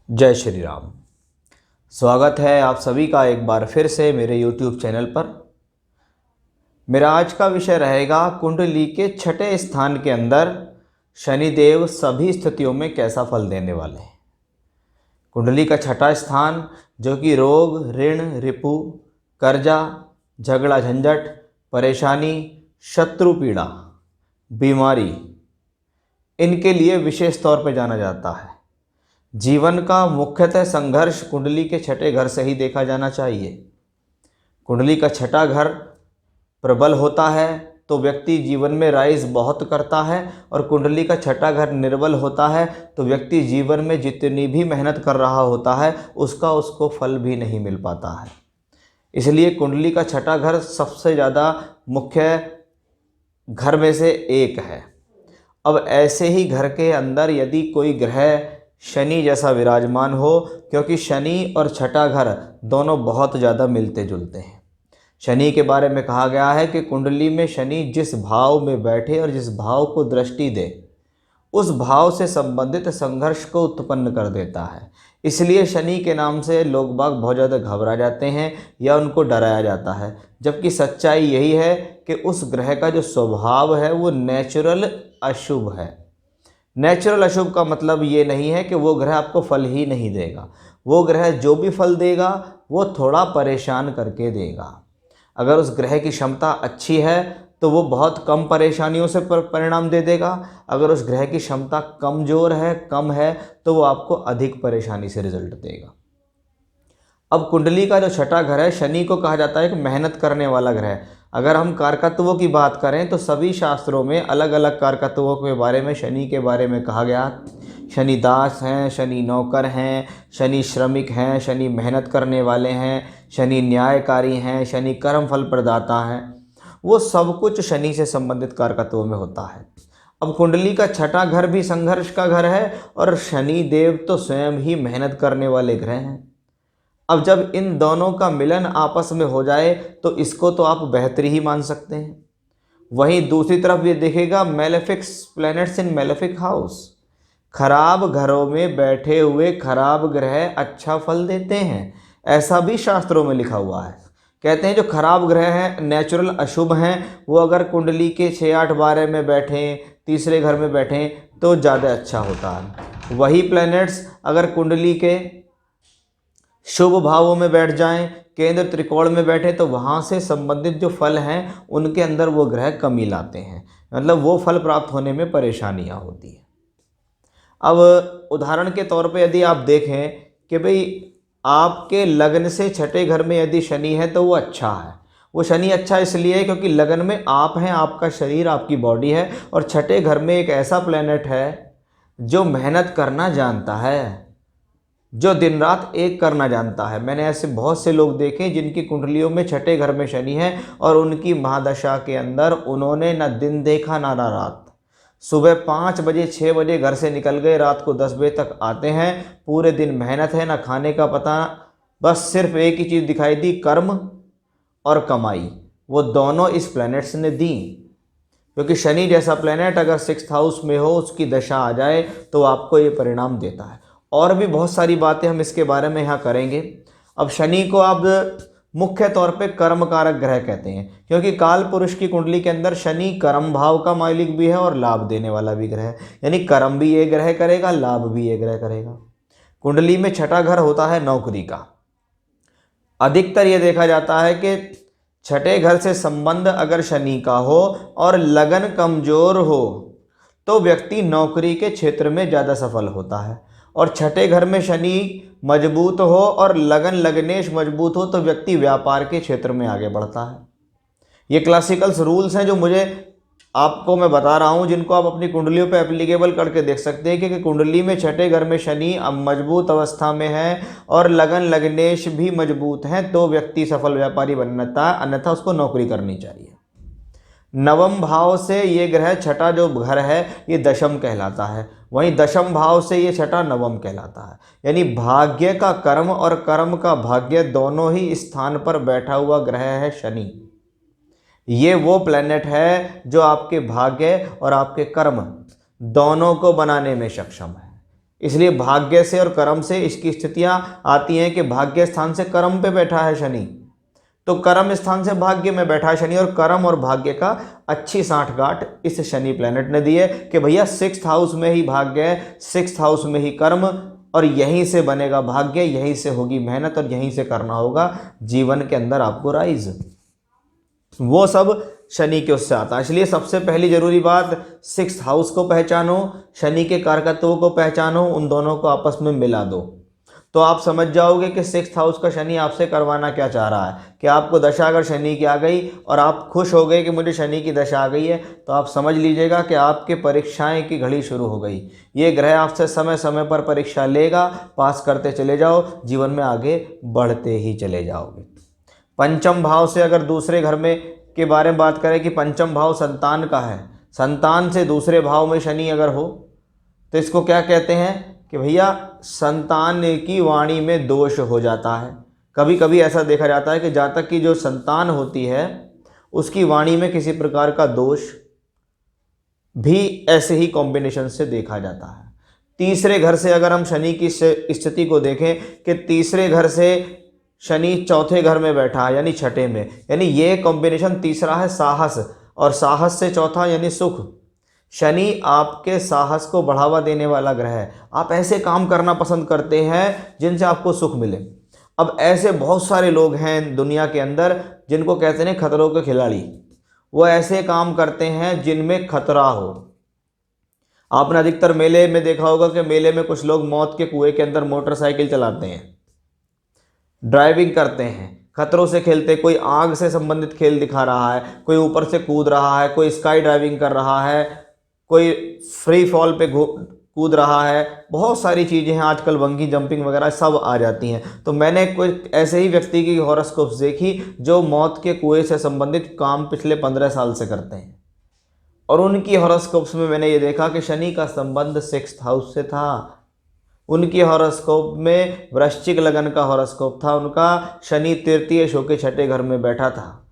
जय श्री राम। स्वागत है आप सभी का एक बार फिर से मेरे YouTube चैनल पर। मेरा आज का विषय रहेगा कुंडली के छठे स्थान के अंदर शनिदेव सभी स्थितियों में कैसा फल देने वाले हैं। कुंडली का छठा स्थान जो कि रोग, ऋण, रिपु, कर्जा, झगड़ा, झंझट, परेशानी, शत्रु पीड़ा, बीमारी, इनके लिए विशेष तौर पर जाना जाता है। जीवन का मुख्यतः संघर्ष कुंडली के छठे घर से ही देखा जाना चाहिए। कुंडली का छठा घर प्रबल होता है तो व्यक्ति जीवन में राइज बहुत करता है, और कुंडली का छठा घर निर्बल होता है तो व्यक्ति जीवन में जितनी भी मेहनत कर रहा होता है उसको फल भी नहीं मिल पाता है। इसलिए कुंडली का छठा घर सबसे ज़्यादा मुख्य घर में से एक है। अब ऐसे ही घर के अंदर यदि कोई ग्रह शनि जैसा विराजमान हो, क्योंकि शनि और छठा घर दोनों बहुत ज़्यादा मिलते जुलते हैं। शनि के बारे में कहा गया है कि कुंडली में शनि जिस भाव में बैठे और जिस भाव को दृष्टि दे उस भाव से संबंधित संघर्ष को उत्पन्न कर देता है। इसलिए शनि के नाम से लोग बाग बहुत ज़्यादा घबरा जाते हैं या उनको डराया जाता है, जबकि सच्चाई यही है कि उस ग्रह का जो स्वभाव है वो नेचुरल अशुभ है। नेचुरल अशुभ का मतलब ये नहीं है कि वो ग्रह आपको फल ही नहीं देगा। वो ग्रह जो भी फल देगा वो थोड़ा परेशान करके देगा। अगर उस ग्रह की क्षमता अच्छी है तो वो बहुत कम परेशानियों से परिणाम दे देगा। अगर उस ग्रह की क्षमता कमज़ोर है, कम है, तो वो आपको अधिक परेशानी से रिजल्ट देगा। अब कुंडली का जो छठा घर है, शनि को कहा जाता है कि मेहनत करने वाला ग्रह। अगर हम कारकत्वों की बात करें तो सभी शास्त्रों में अलग अलग कारकत्वों के बारे में शनि के बारे में कहा गया। शनि दास हैं, शनि नौकर हैं, शनि श्रमिक हैं, शनि मेहनत करने वाले हैं, शनि न्यायकारी हैं, शनि कर्म फल प्रदाता हैं। वो सब कुछ शनि से संबंधित कारकत्वों में होता है। अब कुंडली का छठा घर भी संघर्ष का घर है और शनि देव तो स्वयं ही मेहनत करने वाले ग्रह हैं। अब जब इन दोनों का मिलन आपस में हो जाए तो इसको तो आप बेहतरी ही मान सकते हैं। वहीं दूसरी तरफ ये देखेगा मेलेफिक्स प्लैनेट्स इन मेलेफिक हाउस। खराब घरों में बैठे हुए खराब ग्रह अच्छा फल देते हैं, ऐसा भी शास्त्रों में लिखा हुआ है। कहते हैं जो खराब ग्रह हैं, नेचुरल अशुभ हैं, वो अगर कुंडली के 6, 8, 12 में बैठें, तीसरे घर में बैठें तो ज़्यादा अच्छा होता है। वही प्लैनेट्स अगर कुंडली के शुभ भावों में बैठ जाएं, केंद्र त्रिकोण में बैठे, तो वहाँ से संबंधित जो फल हैं उनके अंदर वो ग्रह कमी लाते हैं, मतलब वो फल प्राप्त होने में परेशानियाँ होती हैं। अब उदाहरण के तौर पे यदि आप देखें कि भाई आपके लग्न से छठे घर में यदि शनि है तो वो अच्छा है। वो शनि अच्छा इसलिए है क्योंकि लग्न में आप हैं, आपका शरीर, आपकी बॉडी है, और छठे घर में एक ऐसा प्लैनेट है जो मेहनत करना जानता है, जो दिन रात एक करना जानता है। मैंने ऐसे बहुत से लोग देखे जिनकी कुंडलियों में छठे घर में शनि है और उनकी महादशा के अंदर उन्होंने न दिन देखा ना रात। सुबह 5 बजे 6 बजे घर से निकल गए, रात को 10 बजे तक आते हैं, पूरे दिन मेहनत है, ना खाने का पता, बस सिर्फ एक ही चीज़ दिखाई दी, कर्म और कमाई। वो दोनों इस प्लैनेट्स ने दी, क्योंकि शनि जैसा प्लैनेट अगर 6th हाउस में हो, उसकी दशा आ जाए तो आपको ये परिणाम देता है। और भी बहुत सारी बातें हम इसके बारे में यहाँ करेंगे। अब शनि को आप मुख्य तौर पे कर्म कारक ग्रह कहते हैं, क्योंकि काल पुरुष की कुंडली के अंदर शनि कर्म भाव का मालिक भी है और लाभ देने वाला भी ग्रह है, यानी कर्म भी ये ग्रह करेगा, लाभ भी ये ग्रह करेगा। कुंडली में छठा घर होता है नौकरी का। अधिकतर ये देखा जाता है कि छठे घर से संबंध अगर शनि का हो और लगन कमजोर हो तो व्यक्ति नौकरी के क्षेत्र में ज़्यादा सफल होता है, और छठे घर में शनि मजबूत हो और लगन लगनेश मजबूत हो तो व्यक्ति व्यापार के क्षेत्र में आगे बढ़ता है। ये क्लासिकल्स रूल्स हैं जो मैं बता रहा हूँ, जिनको आप अपनी कुंडलियों पे एप्लीकेबल करके देख सकते हैं कि कुंडली में छठे घर में शनि अब मजबूत अवस्था में है और लगन लगनेश भी मजबूत हैं तो व्यक्ति सफल व्यापारी बनता है, अन्यथा उसको नौकरी करनी चाहिए। नवम भाव से ये ग्रह छठा जो घर है ये दशम कहलाता है, वहीं दशम भाव से ये छठा नवम कहलाता है। यानी भाग्य का कर्म और कर्म का भाग्य दोनों ही स्थान पर बैठा हुआ ग्रह है शनि। ये वो प्लैनेट है जो आपके भाग्य और आपके कर्म दोनों को बनाने में सक्षम है। इसलिए भाग्य से और कर्म से इसकी स्थितियां आती हैं कि भाग्य स्थान से कर्म पे बैठा है शनि, तो कर्म स्थान से भाग्य में बैठा है शनि, और कर्म और भाग्य का अच्छी साठगांठ इस शनि प्लेनेट ने दी है कि भैया 6th हाउस में ही भाग्य है, 6th हाउस में ही कर्म, और यहीं से बनेगा भाग्य, यहीं से होगी मेहनत, और यहीं से करना होगा जीवन के अंदर आपको राइज। वो सब शनि के उससे आता है। इसलिए सबसे पहली जरूरी बात, 6th हाउस को पहचानो, शनि के कारकत्वों को पहचानो, उन दोनों को आपस में मिला दो, तो आप समझ जाओगे कि 6th हाउस का शनि आपसे करवाना क्या चाह रहा है। कि आपको दशा अगर शनि की आ गई और आप खुश हो गए कि मुझे शनि की दशा आ गई है, तो आप समझ लीजिएगा कि आपके परीक्षाएं की घड़ी शुरू हो गई। ये ग्रह आपसे समय समय पर परीक्षा लेगा, पास करते चले जाओ, जीवन में आगे बढ़ते ही चले जाओगे। पंचम भाव से अगर दूसरे घर में के बारे में बात करें कि पंचम भाव संतान का है, संतान से दूसरे भाव में शनि अगर हो तो इसको क्या कहते हैं कि भैया संतान की वाणी में दोष हो जाता है। कभी कभी ऐसा देखा जाता है कि जातक की जो संतान होती है उसकी वाणी में किसी प्रकार का दोष भी ऐसे ही कॉम्बिनेशन से देखा जाता है। तीसरे घर से अगर हम शनि की स्थिति को देखें कि तीसरे घर से शनि चौथे घर में बैठा है यानी छठे में, यानी ये कॉम्बिनेशन तीसरा है साहस, और साहस से चौथा यानी सुख। शनि आपके साहस को बढ़ावा देने वाला ग्रह है। आप ऐसे काम करना पसंद करते हैं जिनसे आपको सुख मिले। अब ऐसे बहुत सारे लोग हैं दुनिया के अंदर जिनको कहते हैं खतरों के खिलाड़ी। वो ऐसे काम करते हैं जिनमें खतरा हो। आपने अधिकतर मेले में देखा होगा कि मेले में कुछ लोग मौत के कुएं के अंदर मोटरसाइकिल चलाते हैं, ड्राइविंग करते हैं, खतरों से खेलते। कोई आग से संबंधित खेल दिखा रहा है, कोई ऊपर से कूद रहा है, कोई स्काई ड्राइविंग कर रहा है, कोई फ्री फॉल पे कूद रहा है। बहुत सारी चीज़ें हैं आजकल, बंगी जंपिंग वगैरह सब आ जाती हैं। तो मैंने कोई ऐसे ही व्यक्ति की हॉरोस्कोप्स देखी जो मौत के कुएं से संबंधित काम पिछले 15 साल से करते हैं, और उनकी हॉरोस्कोप्स में मैंने ये देखा कि शनि का संबंध 6th हाउस से था। उनकी हॉरोस्कोप में वृश्चिक लगन का हॉरोस्कोप था, उनका शनि तृतीय शो के छठे घर में बैठा था।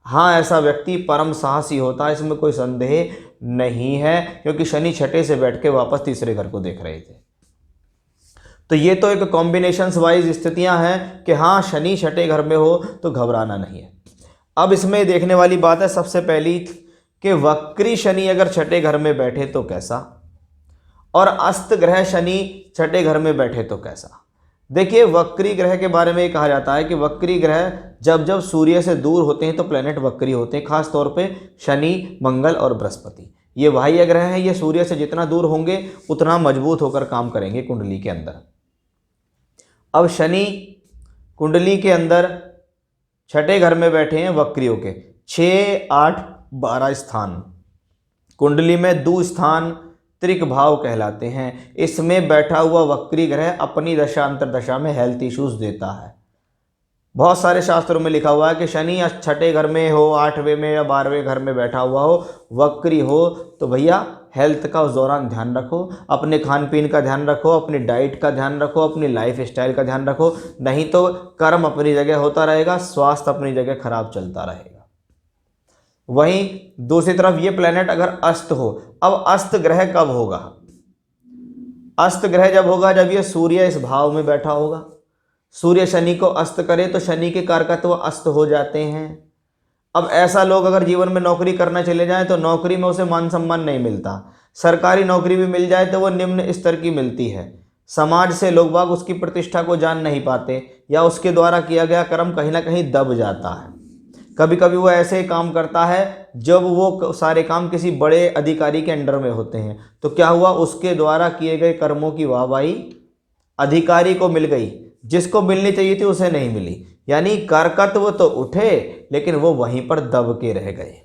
हाँ, ऐसा व्यक्ति परम साहसी होता है, इसमें कोई संदेह नहीं है, क्योंकि शनि छठे से बैठ के वापस तीसरे घर को देख रहे थे। तो ये तो एक कॉम्बिनेशंस वाइज स्थितियां हैं कि हाँ शनि छठे घर में हो तो घबराना नहीं है। अब इसमें देखने वाली बात है सबसे पहली कि वक्री शनि अगर छठे घर में बैठे तो कैसा, और अस्त ग्रह शनि छठे घर में बैठे तो कैसा। देखिए, वक्री ग्रह के बारे में ये कहा जाता है कि वक्री ग्रह जब जब सूर्य से दूर होते हैं तो प्लेनेट वक्री होते हैं। खास तौर पे शनि, मंगल और बृहस्पति, ये बाह्य ग्रह हैं। ये सूर्य से जितना दूर होंगे उतना मजबूत होकर काम करेंगे कुंडली के अंदर। अब शनि कुंडली के अंदर छठे घर में बैठे हैं वक्रियों के 6, 8, 12 स्थान। कुंडली में दो स्थान त्रिक भाव कहलाते हैं। इसमें बैठा हुआ वक्री ग्रह अपनी दशा अंतरदशा में हेल्थ इश्यूज देता है। बहुत सारे शास्त्रों में लिखा हुआ है कि शनि छठे घर में हो, 8वें में या 12वें घर में बैठा हुआ हो, वक्री हो, तो भैया हेल्थ का उस दौरान ध्यान रखो, अपने खान पीन का ध्यान रखो, अपनी डाइट का ध्यान रखो, अपनी लाइफ स्टाइल का ध्यान रखो। नहीं तो कर्म अपनी जगह होता रहेगा, स्वास्थ्य अपनी जगह खराब चलता रहेगा। वहीं दूसरी तरफ ये प्लेनेट अगर अस्त हो, अब अस्त ग्रह कब होगा? अस्त ग्रह जब होगा जब ये सूर्य इस भाव में बैठा होगा। सूर्य शनि को अस्त करे तो शनि के कारकत्व अस्त हो जाते हैं। अब ऐसा लोग अगर जीवन में नौकरी करना चले जाएं तो नौकरी में उसे मान सम्मान नहीं मिलता। सरकारी नौकरी भी मिल जाए तो वो निम्न स्तर की मिलती है। समाज से लोग बाग उसकी प्रतिष्ठा को जान नहीं पाते, या उसके द्वारा किया गया कर्म कहीं ना कहीं दब जाता है। कभी कभी वो ऐसे काम करता है जब वो सारे काम किसी बड़े अधिकारी के अंडर में होते हैं, तो क्या हुआ, उसके द्वारा किए गए कर्मों की वाहवाही अधिकारी को मिल गई, जिसको मिलनी चाहिए थी उसे नहीं मिली। यानी कारकत्व तो उठे लेकिन वो वहीं पर दब के रह गए।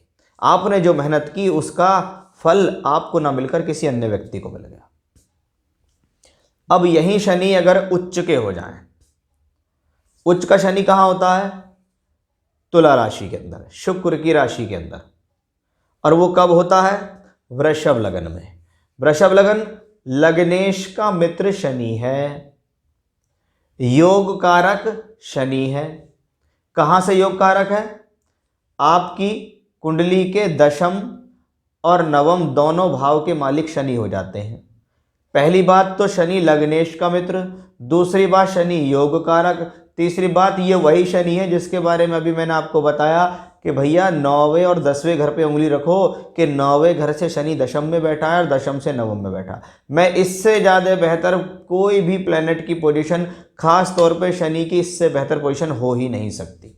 आपने जो मेहनत की उसका फल आपको ना मिलकर किसी अन्य व्यक्ति को मिल गया। अब यही शनि अगर उच्च के हो जाएं, उच्च का शनि कहाँ होता है? तुला राशि के अंदर, शुक्र की राशि के अंदर। और वो कब होता है? वृषभ लगन में। वृषभ लगन लग्नेश का मित्र शनि है, योग कारक शनि है। कहाँ से योग कारक है? आपकी कुंडली के दशम और नवम दोनों भाव के मालिक शनि हो जाते हैं। पहली बात तो शनि लग्नेश का मित्र, दूसरी बात शनि योग कारक, तीसरी बात ये वही शनि है जिसके बारे में अभी मैंने आपको बताया कि भैया 9वें और 10वें घर पे उंगली रखो कि 9वें घर से शनि दशम में बैठा है और दशम से नवम में बैठा। मैं इससे ज़्यादा बेहतर कोई भी प्लेनेट की पोजीशन, खास तौर पे शनि की इससे बेहतर पोजीशन हो ही नहीं सकती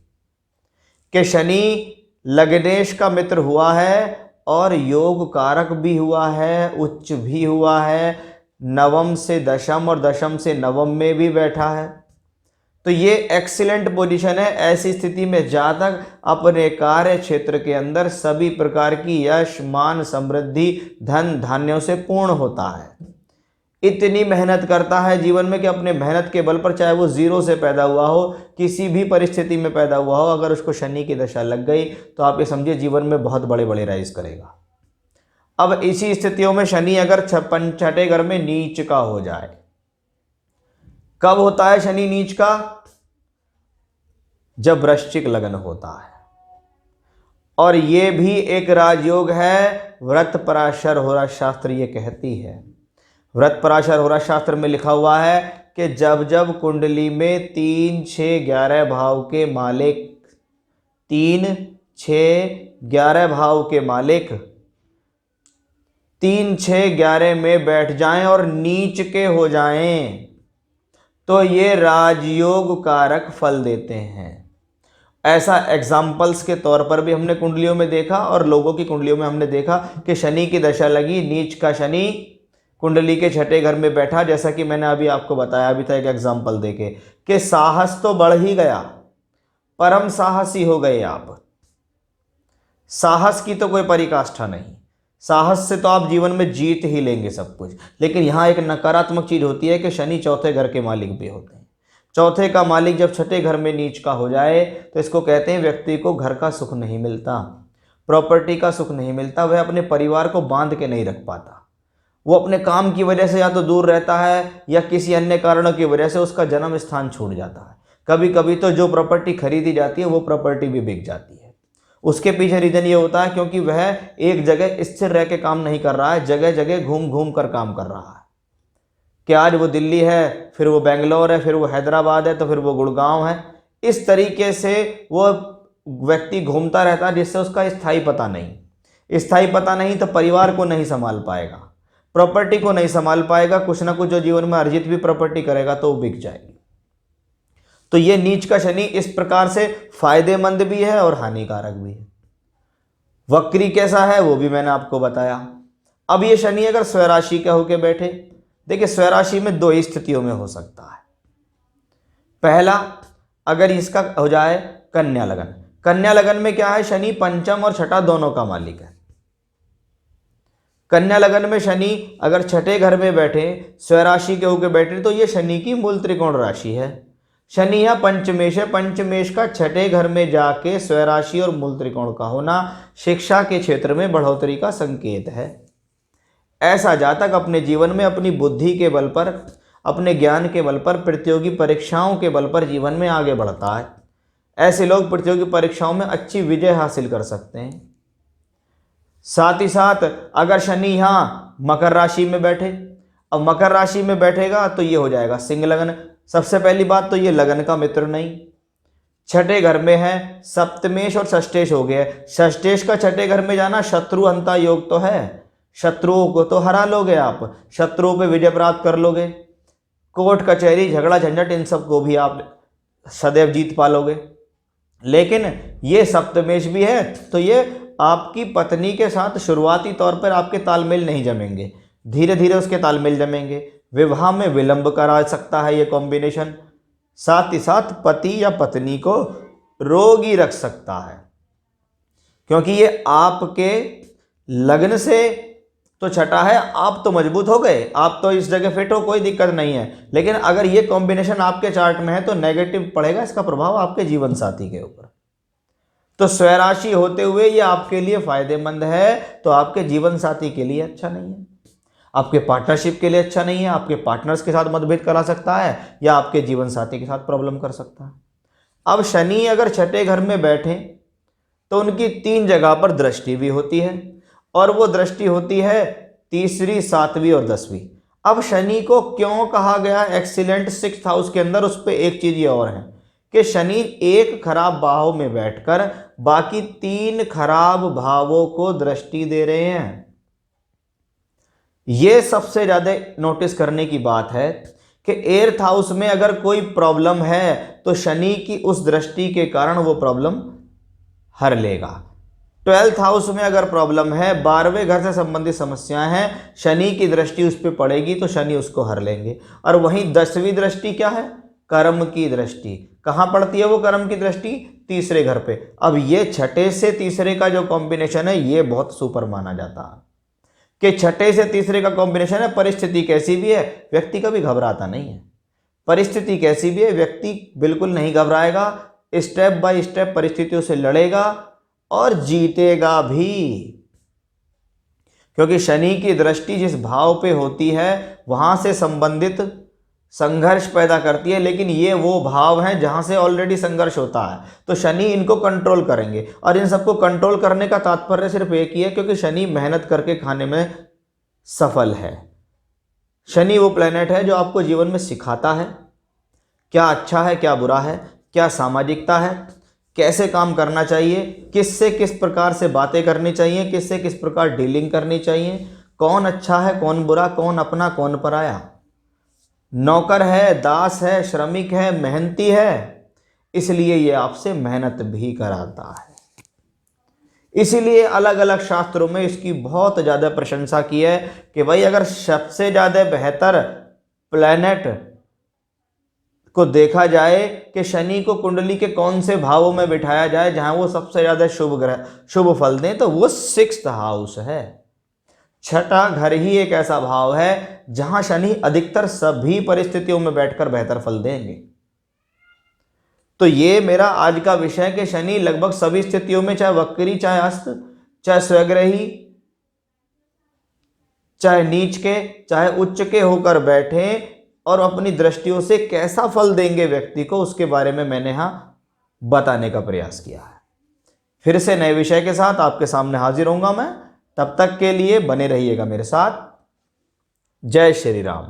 कि शनि लग्नेश का मित्र हुआ है और योग कारक भी हुआ है, उच्च भी हुआ है, नवम से दशम और दशम से नवम में भी बैठा है। तो ये एक्सीलेंट पोजीशन है। ऐसी स्थिति में जातक अपने कार्य क्षेत्र के अंदर सभी प्रकार की यश, मान, समृद्धि, धन धान्यों से पूर्ण होता है। इतनी मेहनत करता है जीवन में कि अपने मेहनत के बल पर, चाहे वो जीरो से पैदा हुआ हो, किसी भी परिस्थिति में पैदा हुआ हो, अगर उसको शनि की दशा लग गई तो आप ये समझिए जीवन में बहुत बड़े बड़े राइज करेगा। अब इसी स्थितियों में शनि अगर छठे घर में नीच का हो जाए, कब होता है शनि नीच का? जब वृश्चिक लग्न होता है। और यह भी एक राजयोग है। व्रत पराशर होरा शास्त्र ये कहती है, व्रत पराशर होरा शास्त्र में लिखा हुआ है कि जब जब कुंडली में 3, 6, 11 भाव के मालिक, 3, 6, 11 भाव के मालिक 3, 6, 11 में बैठ जाएं और नीच के हो जाएं तो ये राजयोग कारक फल देते हैं। ऐसा एग्जाम्पल्स के तौर पर भी हमने कुंडलियों में देखा और लोगों की कुंडलियों में हमने देखा कि शनि की दशा लगी, नीच का शनि कुंडली के छठे घर में बैठा, जैसा कि मैंने अभी आपको बताया अभी था एक एग्जाम्पल देके कि साहस तो बढ़ ही गया, परम साहसी हो गए आप। साहस की तो कोई परिकाष्ठा नहीं, साहस से तो आप जीवन में जीत ही लेंगे सब कुछ। लेकिन यहाँ एक नकारात्मक चीज होती है कि शनि चौथे घर के मालिक भी होते हैं। चौथे का मालिक जब छठे घर में नीच का हो जाए तो इसको कहते हैं व्यक्ति को घर का सुख नहीं मिलता, प्रॉपर्टी का सुख नहीं मिलता, वह अपने परिवार को बांध के नहीं रख पाता। वो अपने काम की वजह से या तो दूर रहता है या किसी अन्य कारणों की वजह से उसका जन्म स्थान छूट जाता है। कभी कभी तो जो प्रॉपर्टी खरीदी जाती है वो प्रॉपर्टी भी बिक जाती है। उसके पीछे रीजन ये होता है क्योंकि वह एक जगह स्थिर रह के काम नहीं कर रहा है, जगह जगह घूम घूम कर काम कर रहा है कि आज वो दिल्ली है, फिर वो बेंगलोर है, फिर वो हैदराबाद है, तो फिर वो गुड़गांव है। इस तरीके से वो व्यक्ति घूमता रहता है जिससे उसका स्थायी पता नहीं। स्थायी पता नहीं तो परिवार को नहीं संभाल पाएगा, प्रॉपर्टी को नहीं संभाल पाएगा, कुछ ना कुछ जो जीवन में अर्जित भी प्रॉपर्टी करेगा तो वो बिक जाएगी। तो ये नीच का शनि इस प्रकार से फायदेमंद भी है और हानिकारक भी है। वक्री कैसा है वो भी मैंने आपको बताया। अब ये शनि अगर स्वराशि का होकर बैठे, देखिए स्वराशि में दो ही स्थितियों में हो सकता है। पहला, अगर इसका हो जाए कन्या लगन। कन्या लगन में क्या है, शनि पंचम और छठा दोनों का मालिक है। कन्या लगन में शनि अगर छठे घर में बैठे, स्वराशि के होकर बैठे, तो ये शनि की मूल त्रिकोण राशि है। शनि यहाँ पंचमेश है, पंचमेश का छठे घर में जाके स्वराशि और मूल त्रिकोण का होना शिक्षा के क्षेत्र में बढ़ोतरी का संकेत है। ऐसा जातक अपने जीवन में अपनी बुद्धि के बल पर, अपने ज्ञान के बल पर, प्रतियोगी परीक्षाओं के बल पर जीवन में आगे बढ़ता है। ऐसे लोग प्रतियोगी परीक्षाओं में अच्छी विजय हासिल कर सकते हैं। साथ ही साथ अगर शनि यहाँ मकर राशि में बैठे, अब मकर राशि में बैठेगा तो ये हो जाएगा सिंह लगन। सबसे पहली बात तो ये लगन का मित्र नहीं, छठे घर में है, सप्तमेश और षष्टेश हो गया। षष्टेश का छठे घर में जाना शत्रु हंता योग तो है, शत्रुओं को तो हरा लोगे आप, शत्रुओं पे विजय प्राप्त कर लोगे, कोर्ट कचहरी झगड़ा झंझट इन सब को भी आप सदैव जीत पालोगे। लेकिन ये सप्तमेश भी है तो ये आपकी पत्नी के साथ शुरुआती तौर पर आपके तालमेल नहीं जमेंगे, धीरे धीरे उसके तालमेल जमेंगे, विवाह में विलंब करा सकता है ये कॉम्बिनेशन। साथ ही साथ पति या पत्नी को रोगी रख सकता है, क्योंकि ये आपके लग्न से तो छठा है, आप तो मजबूत हो गए, आप तो इस जगह फिट हो, कोई दिक्कत नहीं है। लेकिन अगर ये कॉम्बिनेशन आपके चार्ट में है तो नेगेटिव पड़ेगा इसका प्रभाव आपके जीवन साथी के ऊपर। तो स्वराशि होते हुए ये आपके लिए फायदेमंद है तो आपके जीवन साथी के लिए अच्छा नहीं है, आपके पार्टनरशिप के लिए अच्छा नहीं है, आपके पार्टनर्स के साथ मतभेद करा सकता है या आपके जीवन साथी के साथ प्रॉब्लम कर सकता है। अब शनि अगर छठे घर में बैठे तो उनकी 3 जगह पर दृष्टि भी होती है और वो दृष्टि होती है 3री, 7वीं और 10वीं। अब शनि को क्यों कहा गया एक्सीलेंट सिक्स्थ हाउस के अंदर, उस पर एक चीज ये और है कि शनि एक खराब भाव में बैठकर बाकी 3 खराब भावों को दृष्टि दे रहे हैं। यह सबसे ज्यादा नोटिस करने की बात है कि 8th हाउस में अगर कोई प्रॉब्लम है तो शनि की उस दृष्टि के कारण वो प्रॉब्लम हर लेगा। 12th हाउस में अगर प्रॉब्लम है, 12वें घर से संबंधित समस्याएं हैं, शनि की दृष्टि उस पर पड़ेगी तो शनि उसको हर लेंगे। और वहीं 10वीं दृष्टि क्या है, कर्म की दृष्टि। कहां पड़ती है वो कर्म की दृष्टि, तीसरे घर पे। अब ये छठे से तीसरे का जो कॉम्बिनेशन है ये बहुत सुपर माना जाता है कि छठे से तीसरे का कॉम्बिनेशन है। परिस्थिति कैसी भी है, व्यक्ति कभी घबराता नहीं है। परिस्थिति कैसी भी है, व्यक्ति बिल्कुल नहीं घबराएगा, स्टेप बाय स्टेप परिस्थितियों से लड़ेगा और जीतेगा भी। क्योंकि शनि की दृष्टि जिस भाव पे होती है वहां से संबंधित संघर्ष पैदा करती है, लेकिन ये वो भाव हैं जहां से ऑलरेडी संघर्ष होता है, तो शनि इनको कंट्रोल करेंगे। और इन सबको कंट्रोल करने का तात्पर्य सिर्फ एक ही है, क्योंकि शनि मेहनत करके खाने में सफल है। शनि वो प्लेनेट है जो आपको जीवन में सिखाता है क्या अच्छा है, क्या बुरा है, क्या सामाजिकता है, कैसे काम करना चाहिए, किससे किस प्रकार से बातें करनी चाहिए, किससे किस प्रकार डीलिंग करनी चाहिए, कौन अच्छा है, कौन बुरा, कौन अपना, कौन पराया, नौकर है, दास है, श्रमिक है, मेहनती है। इसलिए ये आपसे मेहनत भी कराता है। इसीलिए अलग अलग शास्त्रों में इसकी बहुत ज़्यादा प्रशंसा की है कि भाई अगर सबसे ज़्यादा बेहतर प्लैनेट को देखा जाए कि शनि को कुंडली के कौन से भावों में बिठाया जाए जहां वो सबसे ज़्यादा शुभ ग्रह शुभ फल दें, तो वो 6th हाउस है। छठा घर ही एक ऐसा भाव है जहां शनि अधिकतर सभी परिस्थितियों में बैठकर बेहतर फल देंगे। तो ये मेरा आज का विषय है कि शनि लगभग सभी स्थितियों में, चाहे वक्री, चाहे अस्त, चाहे स्वग्रही, चाहे नीच के, चाहे उच्च के होकर बैठे और अपनी दृष्टियों से कैसा फल देंगे व्यक्ति को, उसके बारे में मैंने यहां बताने का प्रयास किया है। फिर से नए विषय के साथ आपके सामने हाजिर होऊंगा मैं। तब तक के लिए बने रहिएगा मेरे साथ। जय श्री राम।